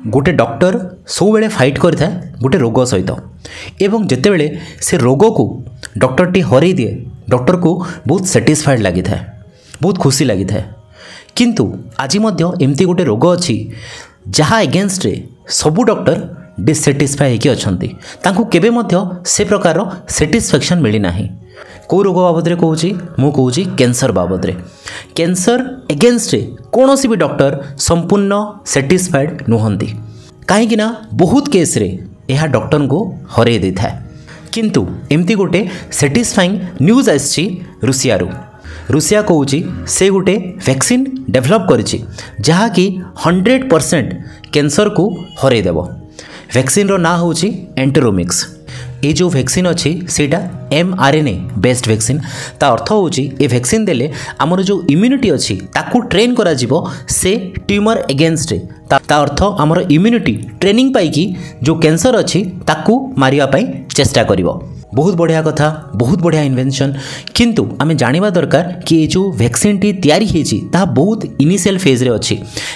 गोटे डॉक्टर सब बेले फाइट करें गोटे रोग सहित एवं जितेबले से रोग को डॉक्टर टी हरई दिए डॉक्टर को बहुत सैटिस्फाइड लगी था, बहुत खुशी लगी था। किंतु आज एमती गोटे रोग अच्छी जहाँ एगेन्स्ट रे सबू डॉक्टर डिससेटिस्फाई होकर अच्छा केबे से प्रकार सेटिस्फैक्शन मिलना। कौ रोग बाबद कहूँ मुझे कैंसर बाबद रे कैंसर एगेन्स्ट रे कौन भी डॉक्टर संपूर्ण सेटिस्फाइड नुहंती कहीं बहुत केस रे यह डॉक्टर को हरई दे था। किंतु एमती गोटे सेटिस्फाइंग न्यूज आसी रूसिया कहूँ से गोटे वैक्सीन डेभलप करिछि जहाँकि 100% कैंसर को हरई देव। वैक्सीन रो ना होची एंटेरोमिक्स। ये जो वैक्सीन अच्छी सेटा mRNA बेस्ड वैक्सीन ता अर्थ होची ए वैक्सीन देले आमर जो इम्यूनिटी अच्छी ताकू ट्रेन करा जिवो से ट्यूमर एगेन्स्ट रे ता अर्थ आमर इम्यूनिटी ट्रेनिंग पाइकी जो कैंसर अच्छी ताकू मारिया पाई चेष्टा करिवो। बहुत बढ़िया कथा, बहुत बढ़िया इन्वेंशन। किंतु आमे जानिबा दरकार कि ये जो वैक्सीन टी तैयारी हेची ता बहुत इनिशियल फेज रे अच्छी।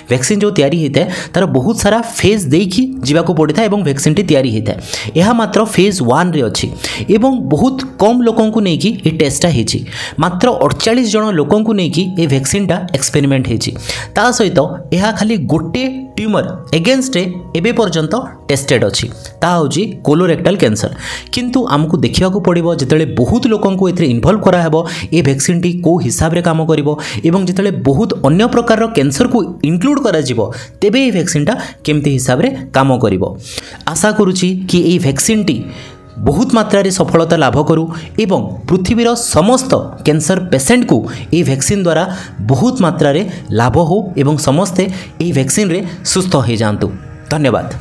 वैक्सीन जो तैयारी होता है तार बहुत सारा फेज देकी जीवा को पड़ता है एवं वैक्सीन टी तैयारी होता है। यह मात्र फेज 1 रे अच्छी एवं बहुत कम लोकों को लेकिन ये टेस्टा हेची। मात्र 48 जन लोकों को लेकिन ये वैक्सीन टा एक्सपेरिमेंट हेची। ता सहित यह खाली गोटे ट्यूमर एगेन्स्ट रे एबे पर्यंत टेस्टेड अच्छी ता होची कोलोरेक्टल कैंसर। किंतु आमको देखा पड़ो जिते बहुत लोकों को ये इनवल्व कराब ये वैक्सीन टी को हिसाब रे काम करिवो एवं जिते बहुत अन्य प्रकार कैंसर को इंक्लूड करा जिवो तेबे ये वैक्सीन टा केमती हिसाब रे काम करिवो। आशा करुछि कि ये वैक्सीन टी बहुत मात्रा रे सफलता लाभ करू एवं पृथ्वीर समस्त कैंसर पेशेंट को ये वैक्सीन द्वारा बहुत मात्रा रे लाभ हो एवं समस्ते ये वैक्सीन रे सुस्थ हो जातु। धन्यवाद।